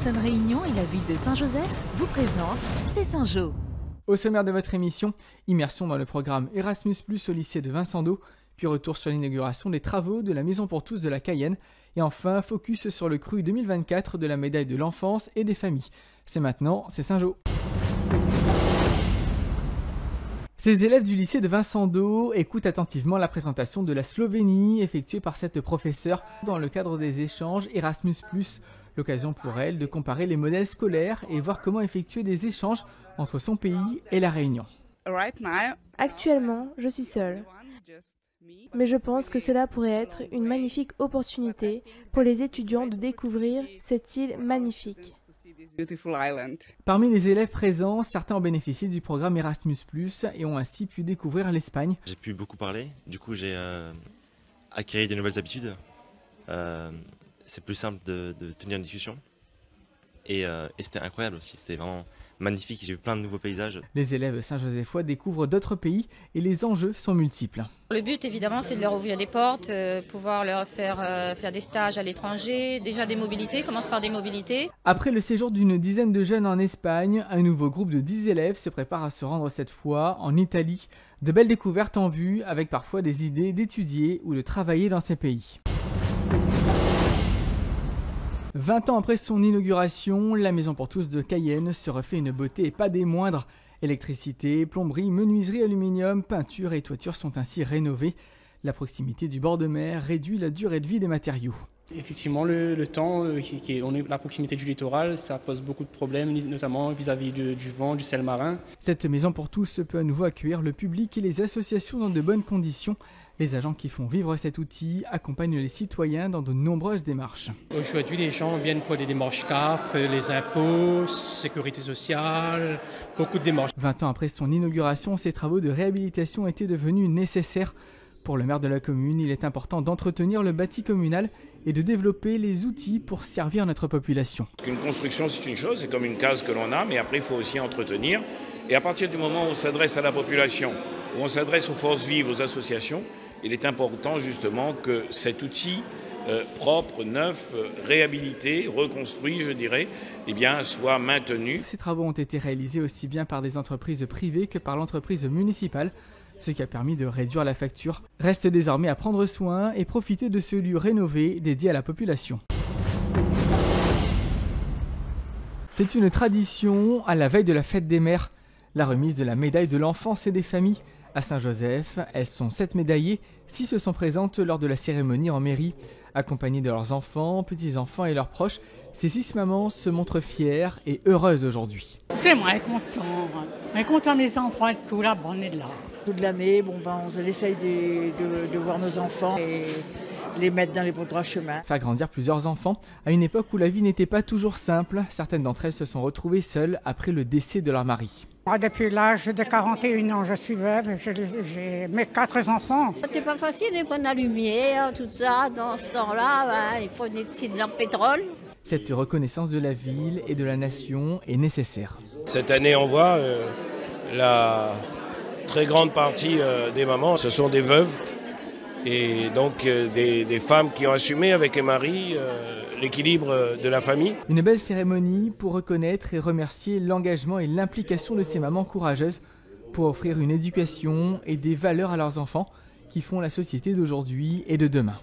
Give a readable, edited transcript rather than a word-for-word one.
Carleton Réunion et la ville de Saint-Joseph vous présentent C'est Saint-Jo. Au sommaire de votre émission, immersion dans le programme Erasmus+ au lycée de Vincent-d'Eau, puis retour sur l'inauguration des travaux de la Maison pour tous de la Cayenne, et enfin focus sur le cru 2024 de la médaille de l'enfance et des familles. C'est maintenant, c'est Saint-Jo. Ces élèves du lycée de Vincent-d'Eau écoutent attentivement la présentation de la Slovénie effectuée par cette professeure dans le cadre des échanges Erasmus+. L'occasion pour elle de comparer les modèles scolaires et voir comment effectuer des échanges entre son pays et la Réunion. Actuellement, je suis seule. Mais je pense que cela pourrait être une magnifique opportunité pour les étudiants de découvrir cette île magnifique. Parmi les élèves présents, certains ont bénéficié du programme Erasmus+, et ont ainsi pu découvrir l'Espagne. J'ai pu beaucoup parler, du coup j'ai acquis de nouvelles habitudes. C'est plus simple de tenir une discussion. Et c'était incroyable aussi, c'était vraiment magnifique, j'ai vu plein de nouveaux paysages. Les élèves saint-josephois découvrent d'autres pays et les enjeux sont multiples. Le but évidemment c'est de leur ouvrir des portes, pouvoir leur faire des stages à l'étranger, déjà des mobilités, commence par des mobilités. Après le séjour d'une dizaine de jeunes en Espagne, un nouveau groupe de 10 élèves se prépare à se rendre cette fois en Italie. De belles découvertes en vue avec parfois des idées d'étudier ou de travailler dans ces pays. 20 ans après son inauguration, la Maison pour tous de Cayenne se refait une beauté et pas des moindres. Électricité, plomberie, menuiserie, aluminium, peinture et toiture sont ainsi rénovées. La proximité du bord de mer réduit la durée de vie des matériaux. Effectivement, le temps, la proximité du littoral, ça pose beaucoup de problèmes, notamment vis-à-vis du vent, du sel marin. Cette Maison pour tous peut à nouveau accueillir le public et les associations dans de bonnes conditions. Les agents qui font vivre cet outil accompagnent les citoyens dans de nombreuses démarches. Aujourd'hui, les gens viennent pour des démarches CAF, les impôts, sécurité sociale, beaucoup de démarches. 20 ans après son inauguration, ces travaux de réhabilitation étaient devenus nécessaires. Pour le maire de la commune, il est important d'entretenir le bâti communal et de développer les outils pour servir notre population. Une construction, c'est une chose, c'est comme une case que l'on a, mais après, il faut aussi entretenir. Et à partir du moment où on s'adresse à la population, où on s'adresse aux forces vives, aux associations, il est important justement que cet outil propre, neuf, réhabilité, reconstruit, je dirais, soit maintenu. Ces travaux ont été réalisés aussi bien par des entreprises privées que par l'entreprise municipale, ce qui a permis de réduire la facture. Reste désormais à prendre soin et profiter de ce lieu rénové dédié à la population. C'est une tradition à la veille de la fête des mères, la remise de la médaille de l'enfance et des familles. À Saint-Joseph, elles sont 7 médaillées, 6 se sont présentes lors de la cérémonie en mairie. Accompagnées de leurs enfants, petits-enfants et leurs proches, ces 6 mamans se montrent fières et heureuses aujourd'hui. Moi, content mes enfants et tout là, on est là. Toute l'année, on essaye de voir nos enfants et les mettre dans les bons droits chemins. Faire grandir plusieurs enfants, à une époque où la vie n'était pas toujours simple, certaines d'entre elles se sont retrouvées seules après le décès de leur mari. Moi, depuis l'âge de 41 ans, je suis veuve, j'ai mes 4 enfants. C'était pas facile, ils prennent la lumière, tout ça, dans ce temps-là, ils prenaient aussi de leur pétrole. Cette reconnaissance de la ville et de la nation est nécessaire. Cette année, on voit la très grande partie des mamans, ce sont des veuves. Et donc des femmes qui ont assumé avec les maris l'équilibre de la famille. Une belle cérémonie pour reconnaître et remercier l'engagement et l'implication de ces mamans courageuses pour offrir une éducation et des valeurs à leurs enfants qui font la société d'aujourd'hui et de demain.